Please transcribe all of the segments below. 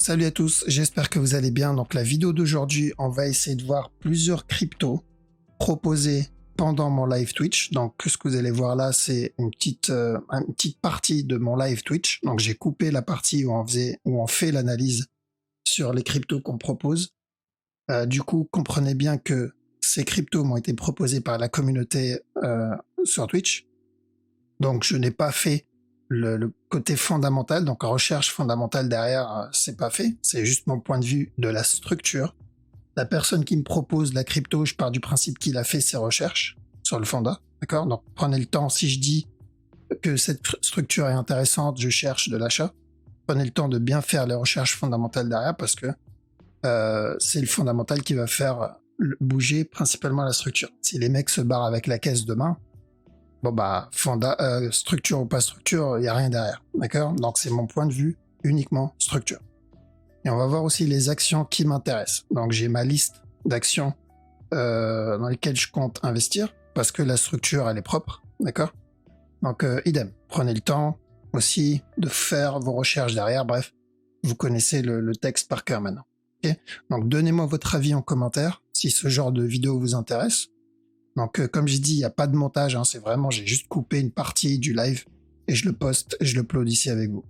Salut à tous, j'espère que vous allez bien. Donc la vidéo d'aujourd'hui, on va essayer de voir plusieurs cryptos proposés pendant mon live Twitch. Donc ce que vous allez voir là, c'est une petite partie de mon live Twitch. Donc j'ai coupé la partie où on fait l'analyse sur les cryptos qu'on propose. Du coup, comprenez bien que ces cryptos m'ont été proposés par la communauté sur Twitch. Donc je n'ai pas fait le côté fondamental, donc recherche fondamentale derrière, c'est pas fait. C'est juste mon point de vue de la structure. La personne qui me propose la crypto, je pars du principe qu'il a fait ses recherches sur le fonda, d'accord? Donc prenez le temps, si je dis que cette structure est intéressante, je cherche de l'achat. Prenez le temps de bien faire les recherches fondamentales derrière parce que c'est le fondamental qui va faire bouger principalement la structure. Si les mecs se barrent avec la caisse demain, bon bah, structure ou pas structure, il n'y a rien derrière, d'accord? Donc c'est mon point de vue, uniquement structure. Et on va voir aussi les actions qui m'intéressent. Donc j'ai ma liste d'actions dans lesquelles je compte investir, parce que la structure, elle est propre, d'accord? Donc idem, prenez le temps aussi de faire vos recherches derrière, bref, vous connaissez le texte par cœur maintenant. Okay, donc donnez-moi votre avis en commentaire, si ce genre de vidéo vous intéresse. Donc, comme j'ai dit, il n'y a pas de montage, hein, c'est vraiment, j'ai juste coupé une partie du live et je le poste et je le upload ici avec vous.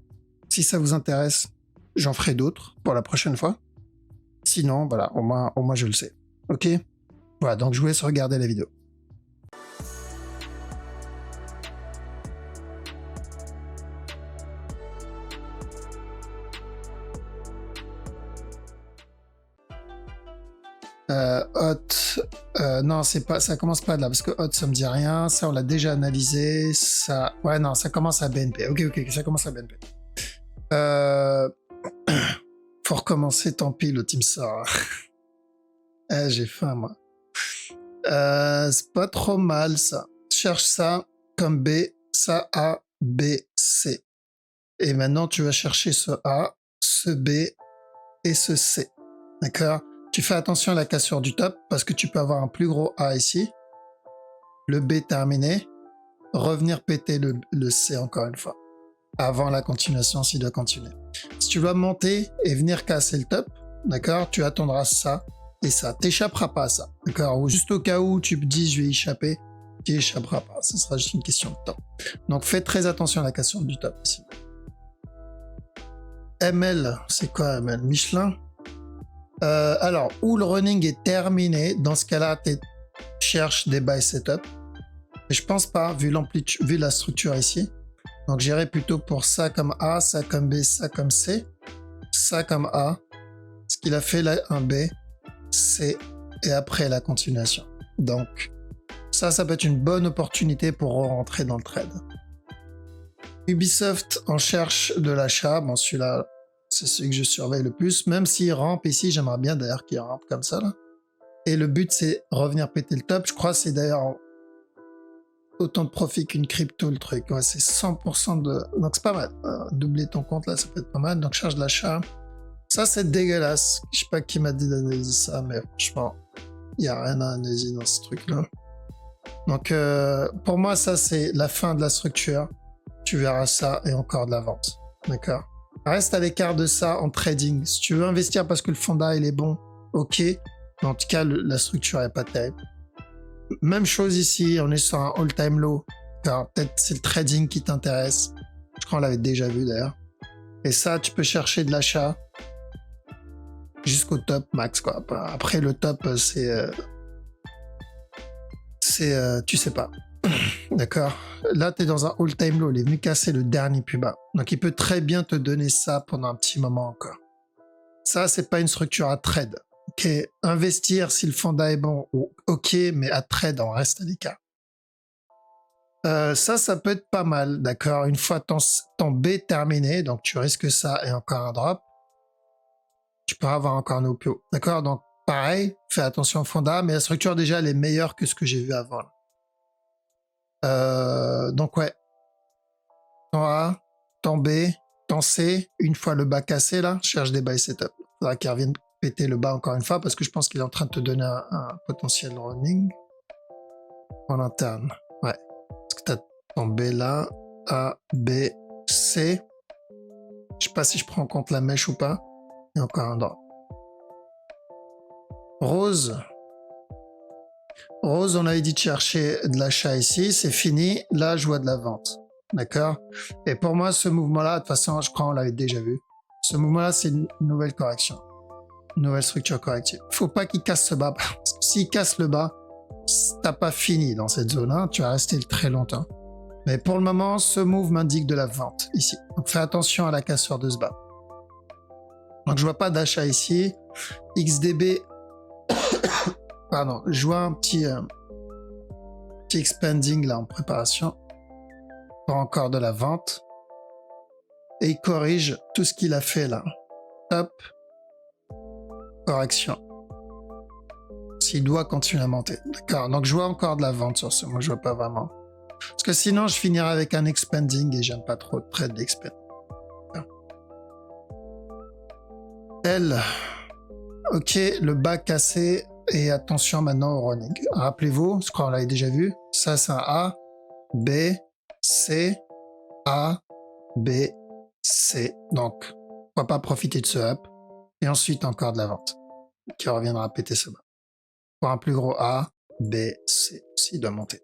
Si ça vous intéresse, j'en ferai d'autres pour la prochaine fois. Sinon, voilà, au moins je le sais. Ok? Voilà, donc je vous laisse regarder la vidéo. Non, c'est pas, ça commence pas de là, parce que Hot, ça me dit rien, ça on l'a déjà analysé, ça, ouais, non, ça commence à BNP, ok, ça commence à BNP. Faut recommencer, tant pis, le team sort. J'ai faim, moi. C'est pas trop mal, ça. Cherche ça comme B, ça A, B, C. Et maintenant, tu vas chercher ce A, ce B et ce C. D'accord? Tu fais attention à la cassure du top parce que tu peux avoir un plus gros A ici. Le B terminé. Revenir péter le C encore une fois. Avant la continuation, s'il doit continuer. Si tu dois monter et venir casser le top, d'accord, tu attendras ça et ça. T'échapperas pas à ça, d'accord? Ou juste au cas où tu te dis je vais y échapper, tu n'y échapperas pas. Ce sera juste une question de temps. Donc fais très attention à la cassure du top aussi. ML, c'est quoi ML? Michelin? Alors, où le running est terminé, dans ce cas-là, tu cherches des buy setup. Mais je pense pas, vu l'amplitude, vu la structure ici. Donc j'irai plutôt pour ça comme A, ça comme B, ça comme C, ça comme A. Ce qu'il a fait là, un B, C, et après la continuation. Donc ça peut être une bonne opportunité pour rentrer dans le trade. Ubisoft en cherche de l'achat. Bon, celui-là, c'est celui que je surveille le plus. Même s'il rampe ici, j'aimerais bien d'ailleurs qu'il rampe comme ça là. Et le but, c'est revenir péter le top. Je crois que c'est d'ailleurs autant de profit qu'une crypto, le truc. Ouais, c'est 100% de... Donc c'est pas mal. Doubler ton compte là, ça peut être pas mal. Donc charge d'achat. Ça, c'est dégueulasse. Je sais pas qui m'a dit d'analyser ça, mais franchement, il n'y a rien à analyser dans ce truc-là. Donc pour moi, ça, c'est la fin de la structure. Tu verras ça et encore de la vente. D'accord? Reste à l'écart de ça en trading. Si tu veux investir parce que le fonda, il est bon, ok. Mais en tout cas, la structure n'est pas terrible. Même chose ici, on est sur un all-time low. Peut-être c'est le trading qui t'intéresse. Je crois qu'on l'avait déjà vu d'ailleurs. Et ça, tu peux chercher de l'achat jusqu'au top max, quoi. Après, le top, tu sais pas. D'accord? Là, tu es dans un all-time low. Il est venu casser le dernier plus bas. Donc, il peut très bien te donner ça pendant un petit moment encore. Ça, c'est pas une structure à trade. Ok, investir si le fonda est bon, ok, mais à trade, on reste à l'écart. Ça peut être pas mal, d'accord. Une fois ton B terminé, donc tu risques ça et encore un drop, tu peux avoir encore un OPO, d'accord. Donc pareil, fais attention au fonda, mais la structure déjà elle est meilleure que ce que j'ai vu avant. Donc ouais, ton A, ton B, ton C, une fois le bas cassé là, cherche des buy setup. Faudra qu'il revienne péter le bas encore une fois parce que je pense qu'il est en train de te donner un potentiel running en interne. Ouais. Parce que tu as ton B là, A, B, C. Je sais pas si je prends en compte la mèche ou pas. Et encore un drop. Rose. Rose, on avait dit de chercher de l'achat ici, c'est fini. Là, je vois de la vente. D'accord? Et pour moi, ce mouvement-là, de toute façon, je crois qu'on l'avait déjà vu. Ce mouvement-là, c'est une nouvelle correction. Une nouvelle structure corrective. Faut pas qu'il casse ce bas. Parce que s'il casse le bas, t'as pas fini dans cette zone-là. Tu vas rester très longtemps. Mais pour le moment, ce move m'indique de la vente ici. Donc fais attention à la cassure de ce bas. Donc je vois pas d'achat ici. XDB. Pardon, je vois un petit expanding là en préparation. Pas encore de la vente. Et il corrige tout ce qu'il a fait là. Hop. Correction. S'il doit continuer à monter. D'accord. Donc je vois encore de la vente sur ce. Moi je vois pas vraiment. Parce que sinon je finirai avec un expanding et j'aime pas trop de trade d'expand. L. Ok, le bas cassé. Et attention maintenant au running. Rappelez-vous, ce qu'on l'avait déjà vu. Ça c'est un A, B, C, A, B, C. Donc, on va pas profiter de ce up. Et ensuite encore de la vente. Qui reviendra péter ce bas. Pour un plus gros A, B, C. S'il doit monter.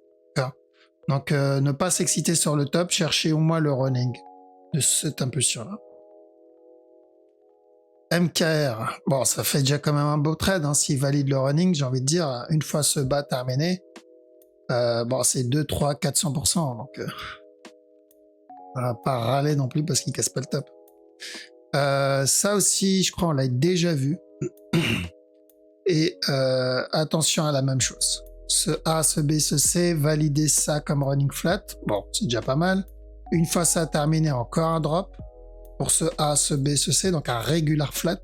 Donc, ne pas s'exciter sur le top. Cherchez au moins le running de cette impulsion-là. MKR, bon, ça fait déjà quand même un beau trade. Hein. S'il valide le running, j'ai envie de dire, une fois ce bas terminé, bon, c'est 2, 3, 400%. Donc, on va pas râler non plus parce qu'il casse pas le top. Ça aussi, je crois, on l'a déjà vu. Et attention à la même chose. Ce A, ce B, ce C, valider ça comme running flat. Bon, c'est déjà pas mal. Une fois ça terminé, encore un drop. Pour ce A, ce B, ce C, donc un regular flat.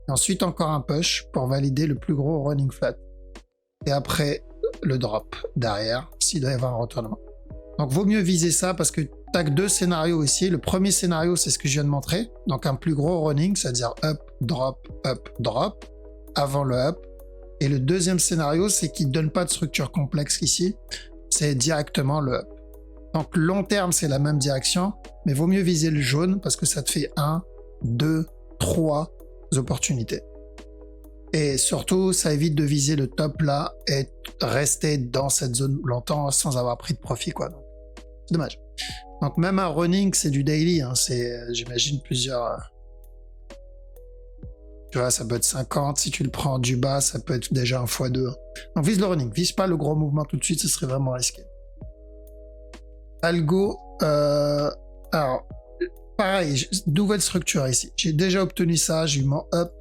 Et ensuite encore un push pour valider le plus gros running flat. Et après, le drop derrière, s'il doit y avoir un retournement. Donc vaut mieux viser ça parce que tu as deux scénarios ici. Le premier scénario, c'est ce que je viens de montrer. Donc un plus gros running, c'est-à-dire up, drop, avant le up. Et le deuxième scénario, c'est qu'il ne donne pas de structure complexe ici. C'est directement le up. Donc long terme, c'est la même direction, mais vaut mieux viser le jaune parce que ça te fait 1, 2, 3 opportunités. Et surtout, ça évite de viser le top là et rester dans cette zone longtemps sans avoir pris de profit, quoi. C'est dommage. Donc même un running, c'est du daily, hein. C'est, j'imagine, plusieurs... Tu vois, ça peut être 50, si tu le prends du bas, ça peut être déjà un x2. Donc vise le running, vise pas le gros mouvement tout de suite, ce serait vraiment risqué. Algo, alors, pareil, nouvelle structure ici. J'ai déjà obtenu ça, j'ai eu mon up.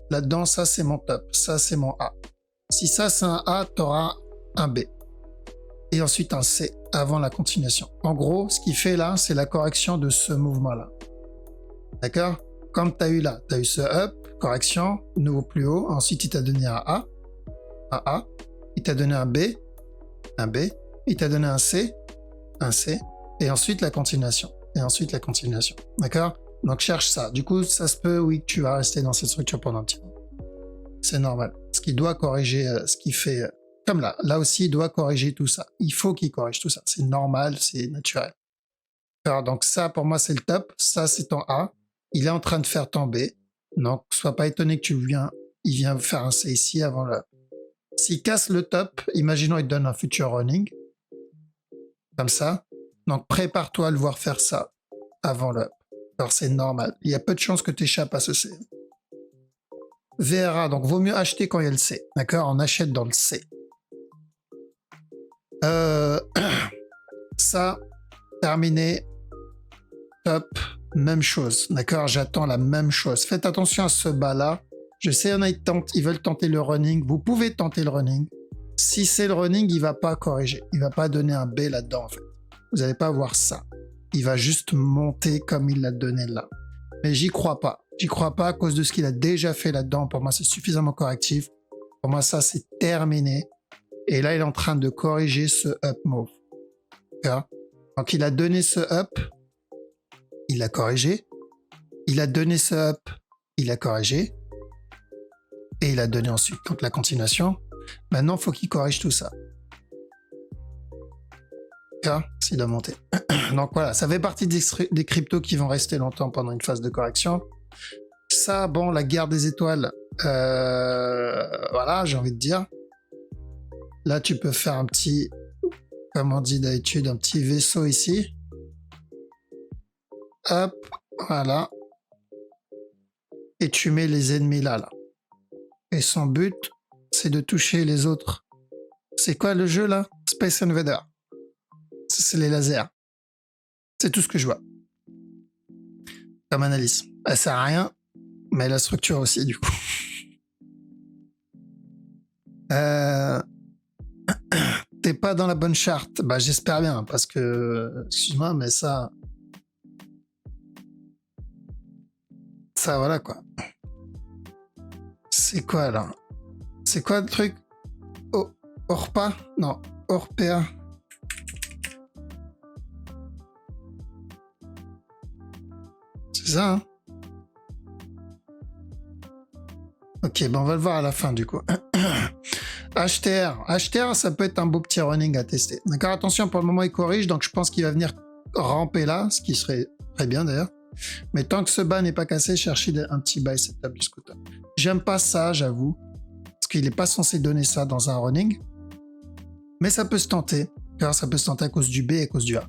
Là-dedans, ça c'est mon top, ça c'est mon A. Si ça c'est un A, tu auras un B. Et ensuite un C avant la continuation. En gros, ce qu'il fait là, c'est la correction de ce mouvement-là. D'accord? Comme tu as eu là, tu as eu ce up, correction, nouveau plus haut. Ensuite, il t'a donné un A. Il t'a donné un B. Il t'a donné un C, et ensuite la continuation. D'accord? Donc cherche ça. Du coup, ça se peut, oui, que tu vas rester dans cette structure pendant un petit moment. C'est normal. Parce qu'il doit corriger ce qu'il fait. Comme là. Là aussi, il doit corriger tout ça. Il faut qu'il corrige tout ça. C'est normal, c'est naturel. Alors, donc ça, pour moi, c'est le top. Ça, c'est ton A. Il est en train de faire ton B. Donc, sois pas étonné que il vient faire un C ici avant le... S'il casse le top, imaginons il te donne un future running. Comme ça. Donc, prépare-toi à le voir faire ça avant le... Alors, c'est normal. Il y a peu de chances que tu échappes à ce C. VRA, donc vaut mieux acheter quand il y a le C. D'accord? On achète dans le C. Ça, terminé. Top. Même chose. D'accord? J'attends la même chose. Faites attention à ce bas-là. Je sais, ils veulent tenter le running. Vous pouvez tenter le running. Si c'est le running, il va pas corriger. Il va pas donner un B là-dedans, en fait. Vous n'allez pas voir ça. Il va juste monter comme il l'a donné là. Mais j'y crois pas. J'y crois pas à cause de ce qu'il a déjà fait là-dedans. Pour moi, c'est suffisamment correctif. Pour moi, ça, c'est terminé. Et là, il est en train de corriger ce up move. D'accord? Donc, il a donné ce up. Il a corrigé. Il a donné ce up. Il a corrigé. Et il a donné ensuite. Donc, la continuation. Maintenant, il faut qu'il corrige tout ça. D'accord? S'il doit monter. Donc, voilà. Ça fait partie des cryptos qui vont rester longtemps pendant une phase de correction. ça, bon, la guerre des étoiles, voilà, j'ai envie de dire. Là, tu peux faire un petit, comme on dit d'habitude, un petit vaisseau ici. Hop, voilà. Et tu mets les ennemis là. Et son but, c'est de toucher les autres. C'est quoi le jeu là? Space Invader. C'est les lasers. C'est tout ce que je vois. Comme analyse. Elle sert à rien, mais la structure aussi, du coup. T'es pas dans la bonne charte. Bah, j'espère bien, parce que, excuse-moi, mais ça, voilà quoi. C'est quoi là? C'est quoi le truc? Oh, Orpa? Non, Orpea. C'est ça, hein? Ok, ben on va le voir à la fin du coup. HTR, ça peut être un beau petit running à tester. D'accord, attention, pour le moment il corrige, donc je pense qu'il va venir ramper là, ce qui serait très bien d'ailleurs. Mais tant que ce bas n'est pas cassé, cherchez un petit buy setup du scooter. J'aime pas ça, j'avoue, parce qu'il n'est pas censé donner ça dans un running. Mais ça peut se tenter, car ça peut se tenter à cause du B et à cause du A.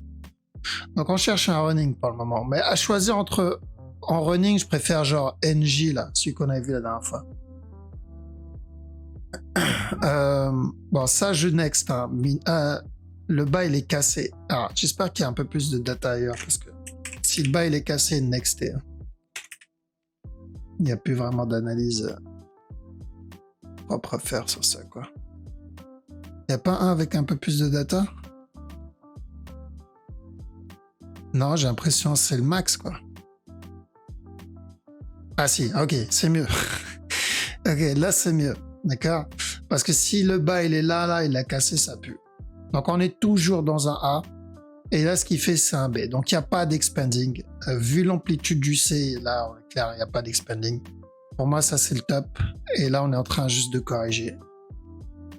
Donc on cherche un running pour le moment. Mais à choisir entre... En running, je préfère genre NJ, là, celui qu'on avait vu la dernière fois. Bon, ça, je next. Hein. Le bas, il est cassé. Alors, j'espère qu'il y a un peu plus de data ailleurs, parce que si le bas, il est cassé, nexté. Hein. Il n'y a plus vraiment d'analyse propre à faire sur ça, quoi. Il n'y a pas un avec un peu plus de data? Non, j'ai l'impression que c'est le max, quoi. Ah si, ok, c'est mieux. Ok, là, c'est mieux. D'accord? Parce que si le bas, il est là, il a cassé, ça pue. Donc, on est toujours dans un A. Et là, ce qu'il fait, c'est un B. Donc, il n'y a pas d'expanding. Vu l'amplitude du C, là, on est clair, il n'y a pas d'expanding. Pour moi, ça, c'est le top. Et là, on est en train juste de corriger.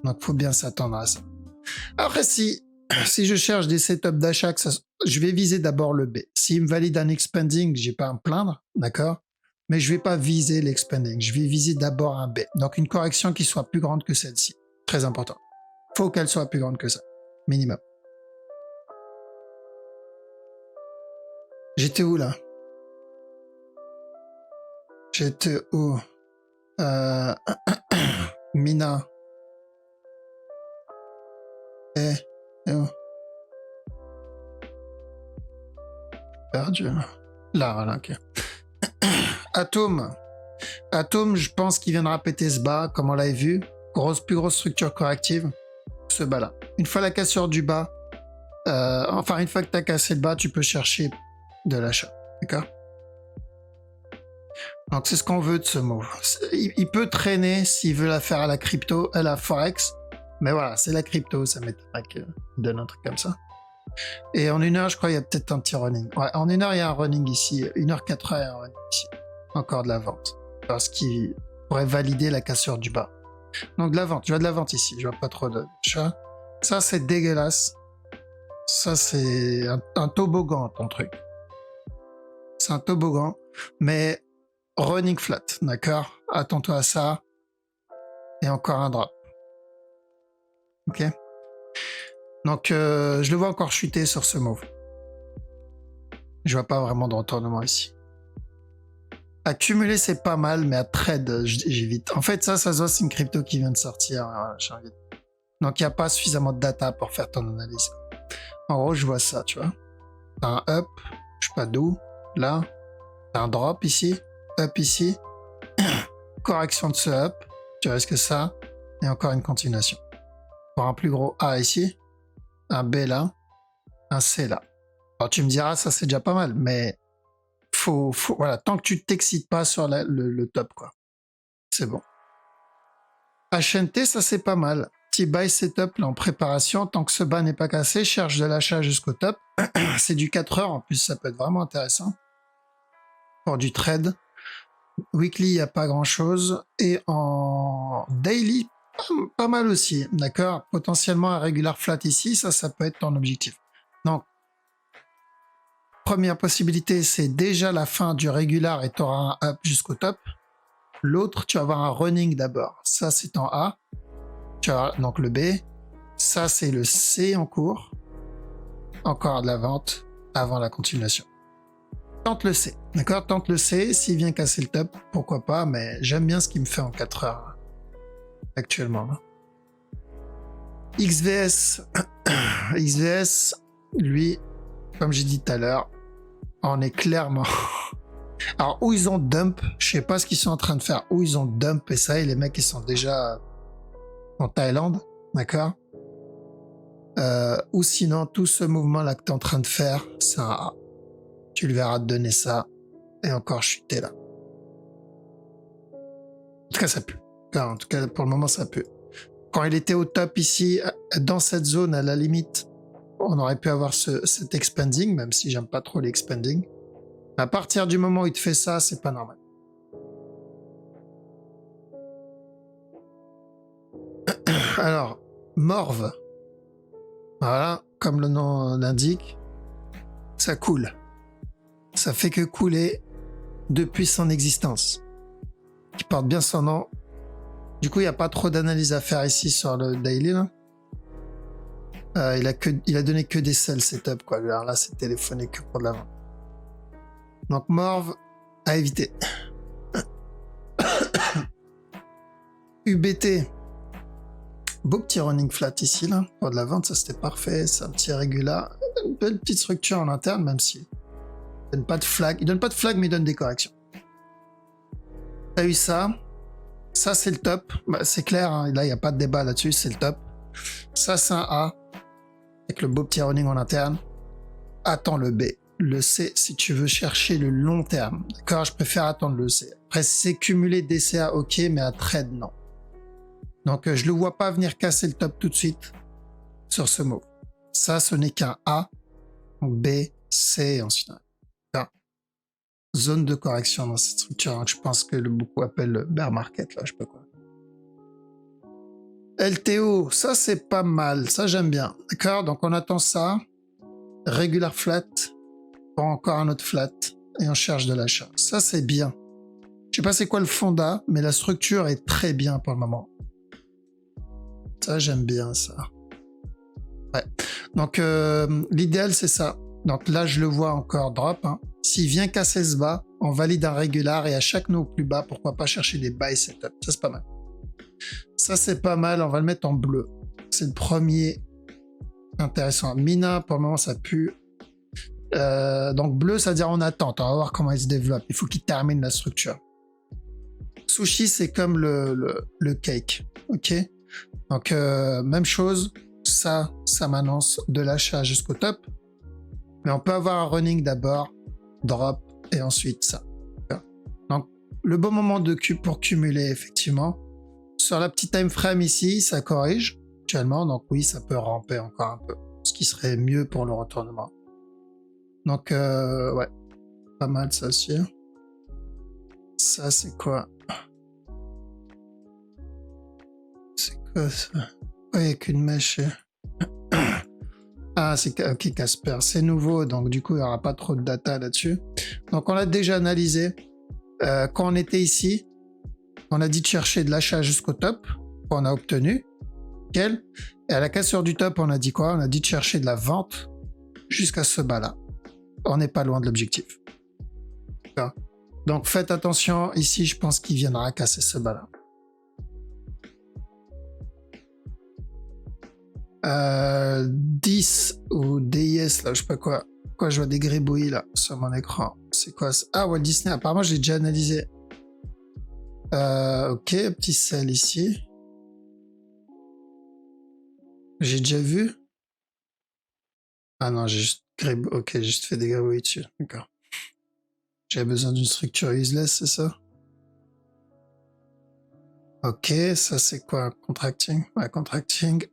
Donc, il faut bien s'attendre à ça. Après, si je cherche des setups d'achat, je vais viser d'abord le B. S'il me valide un expanding, j'ai pas à me plaindre, d'accord? Mais je vais pas viser l'expanding. Je vais viser d'abord un B. Donc, une correction qui soit plus grande que celle-ci. Très important. Faut qu'elle soit plus grande que ça. Minimum. J'étais où, là? J'étais où? Mina. Et où? Perdu. Là, voilà, ok. Atome, je pense qu'il viendra péter ce bas, comme on l'avait vu. Plus grosse structure corrective. Ce bas-là. Une fois la cassure du bas, enfin, une fois que tu as cassé le bas, tu peux chercher de l'achat. D'accord? Donc, c'est ce qu'on veut de ce move. Il peut traîner s'il veut la faire à la crypto, à la forex. Mais voilà, c'est la crypto, ça m'étonnerait qu'il donne un truc comme ça. Et en 1 heure, je crois, il y a peut-être un petit running. Ouais, en 1 heure, il y a un running ici. 1 heure, 4 heures, il y a un running ici. Encore de la vente. Parce qu'il pourrait valider la cassure du bas. Donc, de la vente. Je vois de la vente ici. Je vois pas trop de chat. Ça, c'est dégueulasse. Ça, c'est un toboggan, ton truc. C'est un toboggan. Mais running flat, d'accord? Attends-toi à ça. Et encore un drop. Ok? Donc, je le vois encore chuter sur ce move. Je vois pas vraiment de retournement ici. Accumuler, c'est pas mal, mais à trade, j'évite. En fait, ça se voit, c'est une crypto qui vient de sortir. Donc, il n'y a pas suffisamment de data pour faire ton analyse. En gros, je vois ça, tu vois. T'as un up, je sais pas d'où, là. T'as un drop ici, up ici. Correction de ce up, tu risques ça. Et encore une continuation. Pour un plus gros A ici. Un B là, un C là. Alors tu me diras, ça c'est déjà pas mal, mais voilà, tant que tu t'excites pas sur le top, quoi. C'est bon. HNT, ça c'est pas mal. Petit buy setup là en préparation, tant que ce bas n'est pas cassé, cherche de l'achat jusqu'au top. C'est du 4 heures, en plus ça peut être vraiment intéressant. Pour du trade. Weekly, il n'y a pas grand chose. Et en daily, pas mal aussi, d'accord? Potentiellement un regular flat ici, ça peut être ton objectif. Donc, Première possibilité, c'est déjà la fin du régular et tu auras un up jusqu'au top. L'autre, tu vas avoir un running d'abord. Ça, c'est en A. Tu as donc le B. Ça, c'est le C en cours. Encore de la vente avant la continuation. Tente le C. D'accord? Tente le C. S'il vient casser le top, pourquoi pas, mais j'aime bien ce qu'il me fait en 4 heures actuellement. XVS. XVS, lui, comme j'ai dit tout à l'heure, on est clairement... Alors, où ils ont dump, je sais pas ce qu'ils sont en train de faire, où ils ont dump et ça, et les mecs, ils sont déjà en Thaïlande, d'accord? Ou sinon, tout ce mouvement-là que tu es en train de faire, c'est un A. Tu le verras te donner ça, et encore chuter là. En tout cas, ça pue. En tout cas, pour le moment, ça pue. Quand il était au top ici, dans cette zone, à la limite, on aurait pu avoir cet expanding, même si j'aime pas trop l'expanding. À partir du moment où il te fait ça, c'est pas normal. Alors, morve. Voilà, comme le nom l'indique, ça coule. Ça fait que couler depuis son existence. Qui porte bien son nom. Du coup, il n'y a pas trop d'analyse à faire ici sur le daily. Là. Il a donné que des sell setup, quoi. Alors là, c'est téléphoné que pour de la vente. Donc, morve à éviter. UBT. Beau petit running flat ici, là. Pour de la vente, ça c'était parfait. C'est un petit régular. Une belle petite structure en interne, même si il donne pas de flag. Il donne pas de flag, mais il donne des corrections. T'as eu ça. Ça, c'est le top. Bah, c'est clair, hein. Là, il n'y a pas de débat là-dessus. C'est le top. Ça, c'est un A. Avec le beau petit running en interne. Attends le B. Le C, si tu veux chercher le long terme. D'accord? Je préfère attendre le C. Après, c'est cumuler des CA, ok, mais à trade, non. Donc, je le vois pas venir casser le top tout de suite sur ce mot. Ça, ce n'est qu'un A. Donc B, C, et ensuite un zone de correction dans cette structure. Donc, je pense que beaucoup appellent le bear market, là, je sais pas quoi. LTO, ça, c'est pas mal. Ça, j'aime bien. D'accord? Donc, on attend ça. Regular flat. Pour encore un autre flat. Et on cherche de l'achat. Ça, c'est bien. Je sais pas c'est quoi le fonda, mais la structure est très bien pour le moment. Ça, j'aime bien ça. Ouais. Donc, l'idéal, c'est ça. Donc là, je le vois encore drop. Hein. S'il vient casser ce bas, on valide un régular et à chaque nœud plus bas, pourquoi pas chercher des buy setup. Ça, c'est pas mal. Ça, c'est pas mal. On va le mettre en bleu. C'est le premier intéressant. Mina, pour le moment, ça pue. Donc bleu, ça veut dire on attend. On va voir comment il se développe. Il faut qu'il termine la structure. Sushi, c'est comme le cake. Ok. Donc, même chose. Ça m'annonce de l'achat jusqu'au top. Mais on peut avoir un running d'abord, drop, et ensuite ça. Donc, le bon moment pour cumuler, effectivement. Sur la petite time frame ici, ça corrige actuellement. Donc oui, ça peut ramper encore un peu. Ce qui serait mieux pour le retournement. Donc, ouais. Pas mal, ça aussi. Ça, c'est quoi? C'est quoi ça? Oh, il n'y a qu'une mèche. Ah, c'est ok, Casper. C'est nouveau, donc du coup, il n'y aura pas trop de data là-dessus. Donc, on l'a déjà analysé. Quand on était ici, on a dit de chercher de l'achat jusqu'au top. On a obtenu. Nickel. Et à la cassure du top, on a dit quoi? On a dit de chercher de la vente jusqu'à ce bas-là. On n'est pas loin de l'objectif. Donc, faites attention. Ici, je pense qu'il viendra casser ce bas-là. 10 ou DIS, là, je sais pas quoi. Pourquoi je vois des gribouillis là sur mon écran? C'est quoi ça? Ah, Walt Disney, apparemment j'ai déjà analysé. Ok, petit sel ici. J'ai déjà vu. Ah non, j'ai juste ok, j'ai juste fait des gribouillis dessus. D'accord. J'avais besoin d'une structure useless, c'est ça? Ok, ça c'est quoi? Contracting? Ouais, contracting.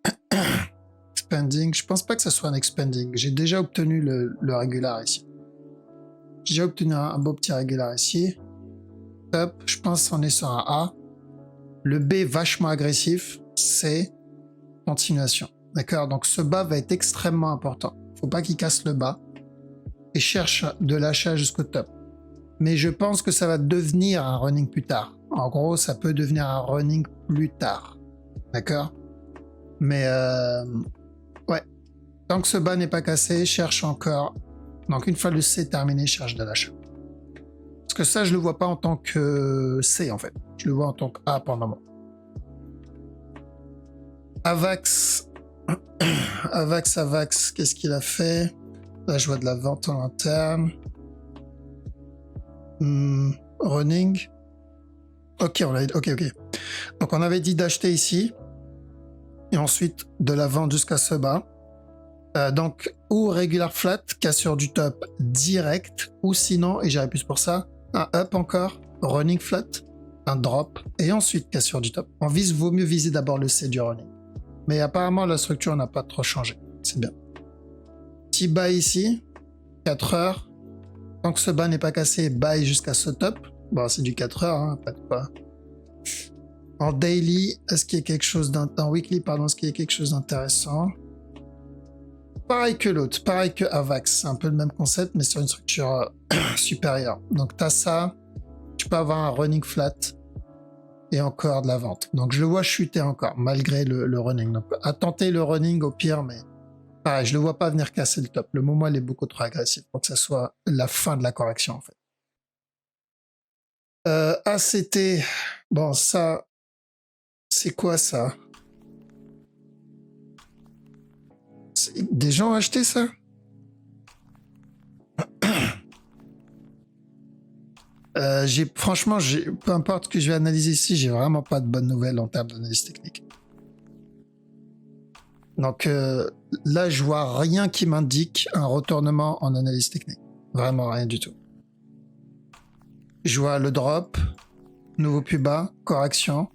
Expanding. Je pense pas que ça soit un expanding. J'ai déjà obtenu le régular ici. J'ai déjà obtenu un beau petit régular ici. Top. Je pense qu'on est sur un A. Le B vachement agressif. C. Continuation. D'accord? Donc ce bas va être extrêmement important. Faut pas qu'il casse le bas. et cherche de l'achat jusqu'au top. Mais je pense que ça va devenir un running plus tard. En gros, ça peut devenir un running plus tard. D'accord? Mais ouais. Tant que ce bas n'est pas cassé, cherche encore. Donc une fois le C terminé, cherche de l'achat. Parce que ça, je le vois pas en tant que C en fait. Je le vois en tant que A pour le moment. Avax. Avax, qu'est-ce qu'il a fait? Là, je vois de la vente en interne. Running. Ok, ok. Donc on avait dit d'acheter ici. Et ensuite de la vente jusqu'à ce bas. Donc, ou regular flat, cassure du top direct, ou sinon, et j'irai plus pour ça, un up encore, running flat, un drop, et ensuite cassure du top. Vaut mieux viser d'abord le C du running. Mais apparemment, la structure n'a pas trop changé. C'est bien. Petit buy ici, 4 heures. Tant que ce bas n'est pas cassé, buy jusqu'à ce top. Bon, c'est du 4 heures, hein, pas de quoi. En daily, est-ce qu'il y a quelque chose en weekly, pardon, est-ce qu'il y a quelque chose d'intéressant? Pareil que l'autre, pareil que Avax, c'est un peu le même concept, mais sur une structure supérieure. Donc tu as ça, tu peux avoir un running flat et encore de la vente. Donc je le vois chuter encore, malgré le running. Donc à tenter le running au pire, mais pareil, je le vois pas venir casser le top. Le moment, il est beaucoup trop agressif pour que ça soit la fin de la correction, en fait. ACT, bon, ça, c'est quoi ça? Des gens ont acheté ça? Franchement, peu importe ce que je vais analyser ici, j'ai vraiment pas de bonnes nouvelles en termes d'analyse technique. Donc là, je vois rien qui m'indique un retournement en analyse technique. Vraiment rien du tout. Je vois le drop, nouveau plus bas, correction,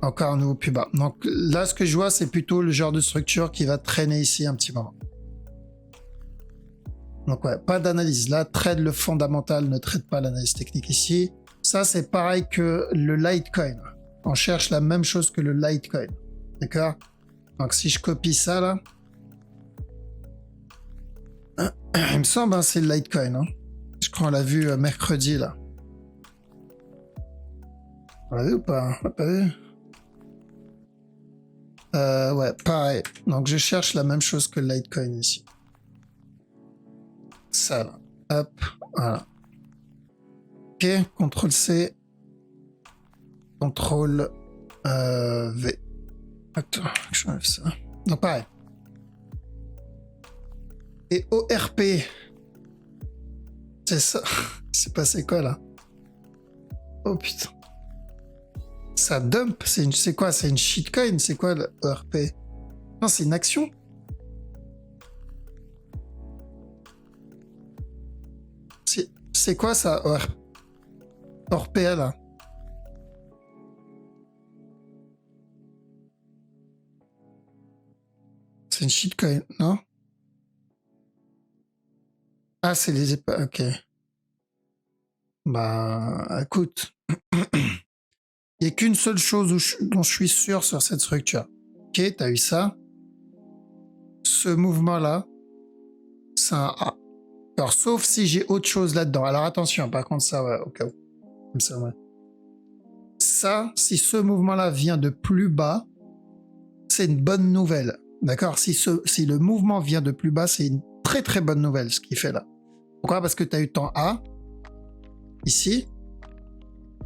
encore un nouveau plus bas. Donc là, ce que je vois, c'est plutôt le genre de structure qui va traîner ici un petit moment. Donc ouais, pas d'analyse. Là, trade le fondamental, ne traite pas l'analyse technique ici. Ça, c'est pareil que le Litecoin. On cherche la même chose que le Litecoin. D'accord? Donc si je copie ça, là... Il me semble, hein, c'est le Litecoin. Hein. Je crois qu'on l'a vu mercredi, là. On l'a vu ou pas? On l'a pas vu? Ouais, pareil. Donc je cherche la même chose que le Litecoin ici. Ça, là. Hop, voilà. Ok, CTRL-C. CTRL-V. Attends, je enlève ça. Donc pareil. Et ORP. C'est ça. C'est passé quoi, là? Oh, putain. Ça dump. C'est quoi? C'est une shitcoin? C'est quoi, le ORP? Non, c'est une action. C'est quoi ça, ORPA là? C'est une shitcoin, non? Ah, c'est les épaules. Ok. Bah, écoute. Il n'y a qu'une seule chose dont je suis sûr sur cette structure. Ok, t'as eu ça. Ce mouvement-là, c'est un A. Alors, sauf si j'ai autre chose là-dedans. Alors, attention, par contre, ça, ouais, au cas où. Comme ça, ouais. Ça, si ce mouvement-là vient de plus bas, c'est une bonne nouvelle. D'accord? Si le mouvement vient de plus bas, c'est une très très bonne nouvelle ce qu'il fait là. Pourquoi? Parce que tu as eu ton A, ici,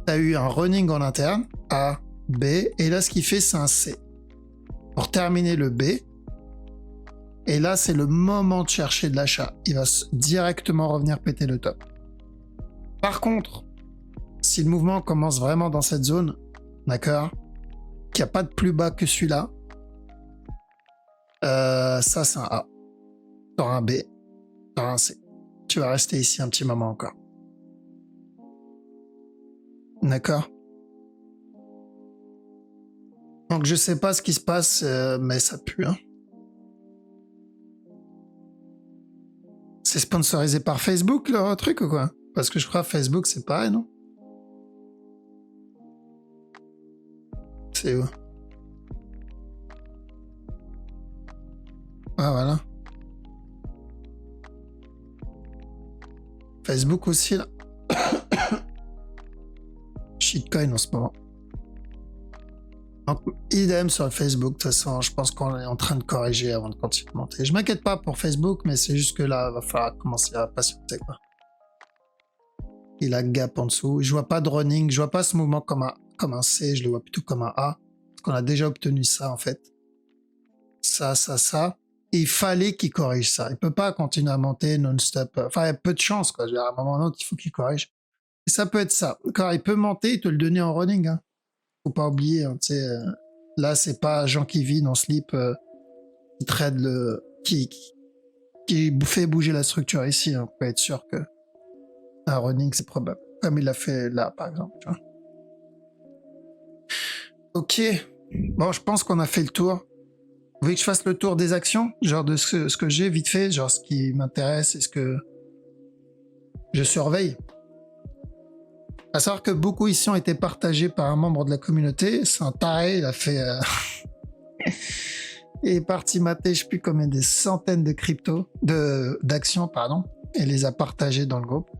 tu as eu un running en interne, A, B, et là ce qu'il fait c'est un C. Pour terminer le B, et là c'est le moment de chercher de l'achat. Il va directement revenir péter le top. Par contre, si le mouvement commence vraiment dans cette zone, d'accord, qu'il n'y a pas de plus bas que celui-là, ça c'est un A. T'auras un B, t'auras un C. Tu vas rester ici un petit moment encore. D'accord? Donc je sais pas ce qui se passe, mais ça pue. Hein. C'est sponsorisé par Facebook leur truc ou quoi? Parce que je crois Facebook c'est pareil, non? C'est où? Ah voilà. Facebook aussi, là. Shitcoin en ce moment. Donc, idem sur le Facebook. De toute façon, je pense qu'on est en train de corriger avant de continuer de monter. Je m'inquiète pas pour Facebook, mais c'est juste que là, il va falloir commencer à patienter, quoi. Il a gap en dessous. Je vois pas de running. Je vois pas ce mouvement comme un C. Je le vois plutôt comme un A. Parce qu'on a déjà obtenu ça, en fait. Ça. Et il fallait qu'il corrige ça. Il peut pas continuer à monter non-stop. Enfin, il y a peu de chance, quoi. Je veux dire, à un moment ou à un autre, il faut qu'il corrige. Et ça peut être ça. Car il peut monter et te le donner en running, hein. Faut pas oublier, hein, tu sais, là, c'est pas Jean qui vit dans Sleep qui trade qui fait bouger la structure ici. Hein. On peut être sûr que un running, c'est probable. Comme il l'a fait là, par exemple. Tu vois. Ok. Bon, je pense qu'on a fait le tour. Vous voulez que je fasse le tour des actions? Genre de ce que j'ai vite fait, genre ce qui m'intéresse et ce que je surveille. À savoir que beaucoup ici ont été partagés par un membre de la communauté. C'est un taré, il a fait... il est parti mater, je sais plus combien, des centaines de d'actions, pardon, et les a partagées dans le groupe.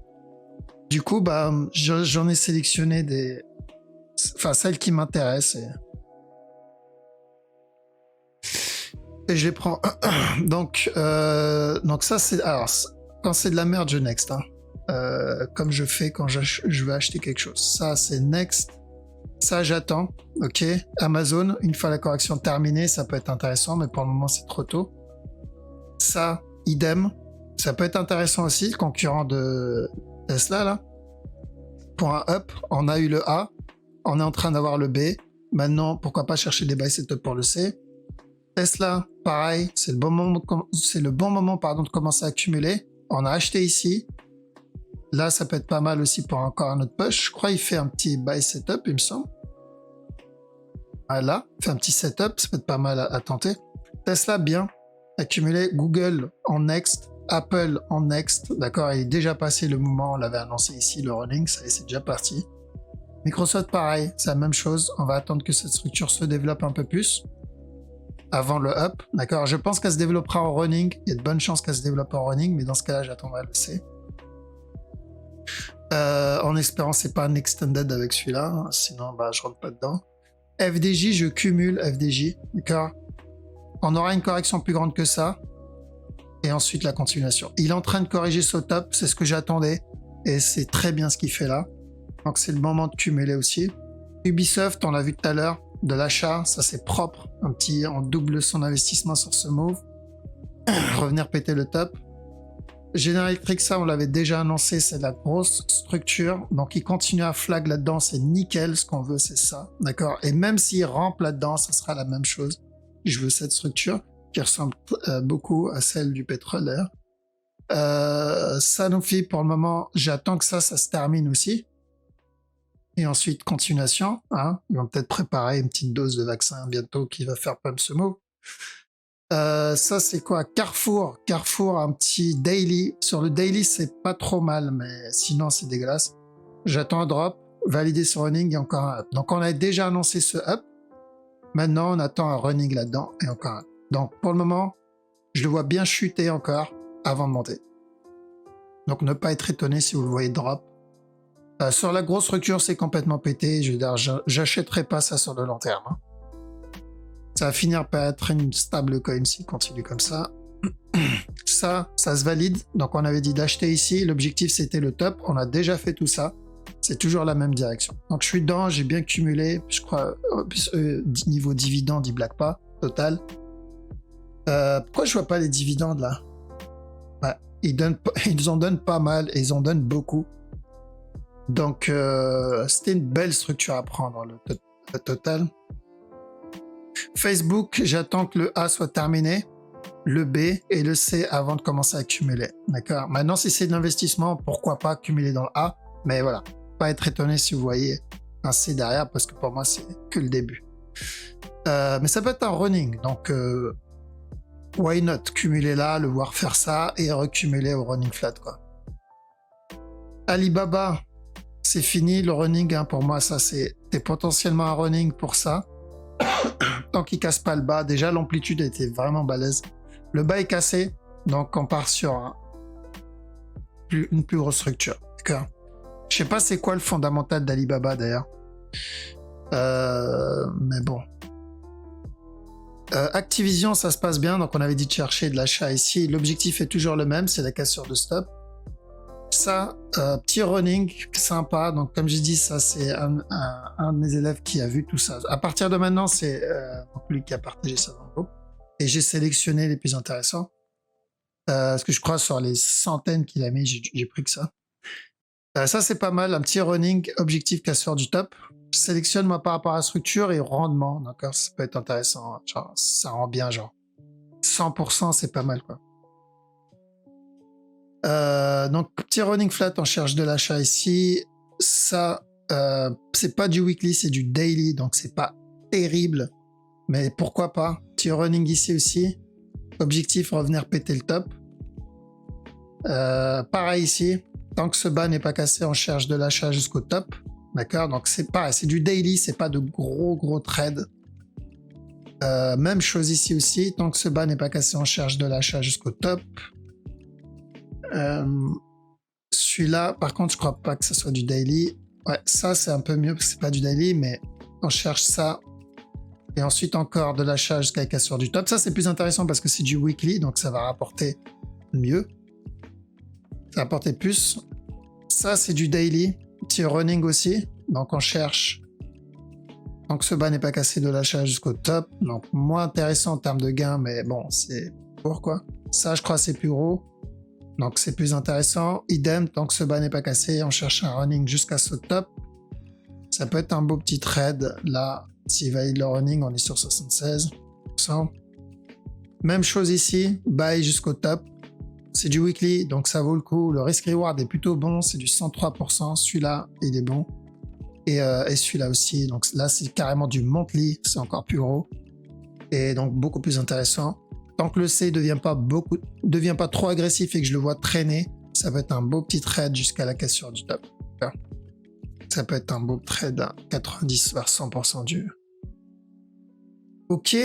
Du coup, bah, j'en ai sélectionné celles qui m'intéressent et je les prends. Donc ça, c'est... Alors, quand c'est de la merde, je next, hein. Comme je fais quand je veux acheter quelque chose. Ça, c'est next. Ça, j'attends. Ok. Amazon, une fois la correction terminée, ça peut être intéressant, mais pour le moment, c'est trop tôt. Ça, idem. Ça peut être intéressant aussi, le concurrent de Tesla, là. Pour un up, on a eu le A. On est en train d'avoir le B. Maintenant, pourquoi pas chercher des buy setup pour le C. Tesla, pareil. C'est le bon moment, de commencer à accumuler. On a acheté ici. Là, ça peut être pas mal aussi pour encore un autre push. Je crois qu'il fait un petit buy setup, il me semble. Voilà, il fait un petit setup, ça peut être pas mal à tenter. Tesla, bien. Accumulé. Google en next. Apple en next. D'accord, il est déjà passé le mouvement. On l'avait annoncé ici, le running. Ça y est, c'est déjà parti. Microsoft, pareil. C'est la même chose. On va attendre que cette structure se développe un peu plus avant le up. D'accord, je pense qu'elle se développera en running. Il y a de bonnes chances qu'elle se développe en running, mais dans ce cas-là, j'attendrai le C. En espérant c'est pas un extended avec celui-là, hein, sinon bah je rentre pas dedans. FDJ, je cumule FDJ, d'accord. On aura une correction plus grande que ça, et ensuite la continuation. Il est en train de corriger ce top, c'est ce que j'attendais, et c'est très bien ce qu'il fait là. Donc c'est le moment de cumuler aussi. Ubisoft, on l'a vu tout à l'heure, de l'achat, ça c'est propre, on double son investissement sur ce move. Revenir péter le top. General Electric, ça on l'avait déjà annoncé, c'est la grosse structure, donc il continue à flag là-dedans, c'est nickel, ce qu'on veut c'est ça, d'accord. Et même s'il rampe là-dedans, ça sera la même chose. Je veux cette structure qui ressemble beaucoup à celle du pétrole. Sanofi, pour le moment, j'attends que ça se termine aussi. Et ensuite, continuation, hein. Ils vont peut-être préparer une petite dose de vaccin bientôt qui va faire pump ce mot. Ça c'est quoi? Carrefour, un petit daily. Sur le daily c'est pas trop mal, mais sinon c'est dégueulasse. J'attends un drop, valider ce running et encore un up. Donc on a déjà annoncé ce up. Maintenant on attend un running là-dedans et encore un up. Donc pour le moment, je le vois bien chuter encore avant de monter. Donc ne pas être étonné si vous le voyez drop. Sur la grosse structure c'est complètement pété. Je veux dire, j'achèterai pas ça sur le long terme, hein. Ça va finir par être une stable coin s'il continue comme ça. Ça se valide. Donc on avait dit d'acheter ici. L'objectif c'était le top. On a déjà fait tout ça. C'est toujours la même direction. Donc je suis dedans. J'ai bien cumulé. Je crois niveau dividende, il blague pas. Total. Pourquoi je vois pas les dividendes là? Ouais, ils en donnent pas mal et ils en donnent beaucoup. Donc c'était une belle structure à prendre le total. Facebook, j'attends que le A soit terminé, le B et le C avant de commencer à accumuler. D'accord. Maintenant, si c'est de l'investissement, pourquoi pas accumuler dans le A? Mais voilà, pas être étonné si vous voyez un C derrière, parce que pour moi, c'est que le début. Mais ça peut être un running, donc why not cumuler là, le voir faire ça et recumuler au running flat, quoi. Alibaba, c'est fini le running, hein, pour moi, ça c'est potentiellement un running pour ça. Tant qu'il casse pas le bas, déjà l'amplitude a été vraiment balèze. Le bas est cassé, donc on part sur une plus grosse structure. D'accord. Je sais pas c'est quoi le fondamental d'Alibaba d'ailleurs. Mais bon. Activision, ça se passe bien. Donc on avait dit de chercher de l'achat ici. L'objectif est toujours le même, c'est la cassure de stop. Ça, petit running, sympa. Donc comme j'ai dit, ça c'est un de mes élèves qui a vu tout ça. À partir de maintenant, c'est lui qui a partagé ça dans le groupe. Et j'ai sélectionné les plus intéressants. Parce que je crois sur les centaines qu'il a mis, j'ai pris que ça. Ça c'est pas mal, un petit running, objectif casseur du top. Je sélectionne moi par rapport à la structure et rendement, d'accord, ça peut être intéressant. Genre, ça rend bien, genre 100%, c'est pas mal quoi. Donc petit running flat, on cherche de l'achat ici. Ça, c'est pas du weekly, c'est du daily, donc c'est pas terrible, mais pourquoi pas. Petit running ici aussi. Objectif, revenir péter le top. Pareil ici, tant que ce bas n'est pas cassé, on cherche de l'achat jusqu'au top. D'accord, donc c'est pareil, c'est du daily, c'est pas de gros trades. Même chose ici aussi, tant que ce bas n'est pas cassé, on cherche de l'achat jusqu'au top. Celui-là, par contre, je crois pas que ce soit du daily. Ouais, ça c'est un peu mieux parce que c'est pas du daily, mais on cherche ça. Et ensuite encore de l'achat jusqu'à la cassure du top. Ça c'est plus intéressant parce que c'est du weekly, donc ça va rapporter mieux. Ça va rapporter plus. Ça c'est du daily. Petit running aussi. Donc on cherche. Tant que ce bas n'est pas cassé, de l'achat jusqu'au top. Donc moins intéressant en termes de gain, mais bon, c'est pourquoi. Ça je crois c'est plus gros. Donc c'est plus intéressant. Idem, tant que ce bas n'est pas cassé, on cherche un running jusqu'à ce top. Ça peut être un beau petit trade. Là, s'il valide le running, on est sur 76%. Même chose ici, buy jusqu'au top. C'est du weekly, donc ça vaut le coup. Le risk reward est plutôt bon, c'est du 103%. Celui-là, il est bon. Et celui-là aussi. Donc là, c'est carrément du monthly, c'est encore plus gros. Et donc beaucoup plus intéressant. Tant que le C devient pas trop agressif et que je le vois traîner, ça peut être un beau petit trade jusqu'à la cassure du top. Ça peut être un beau trade à 90 vers 100% du. Ok,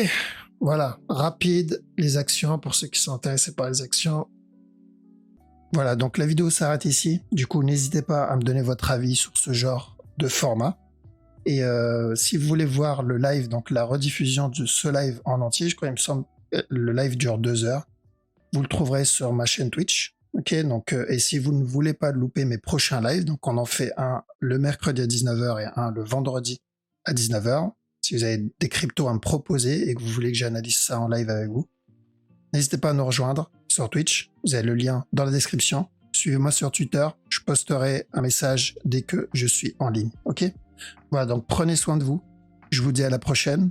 voilà, rapide, les actions pour ceux qui sont intéressés par les actions. Voilà, donc la vidéo s'arrête ici. Du coup, n'hésitez pas à me donner votre avis sur ce genre de format. Et si vous voulez voir le live, donc la rediffusion de ce live en entier, je crois, il me semble, le live dure 2 heures. Vous le trouverez sur ma chaîne Twitch. Ok, donc, et si vous ne voulez pas louper mes prochains lives, donc on en fait un le mercredi à 19h et un le vendredi à 19h. Si vous avez des cryptos à me proposer et que vous voulez que j'analyse ça en live avec vous, n'hésitez pas à nous rejoindre sur Twitch. Vous avez le lien dans la description. Suivez-moi sur Twitter. Je posterai un message dès que je suis en ligne. Ok? Voilà, donc prenez soin de vous. Je vous dis à la prochaine.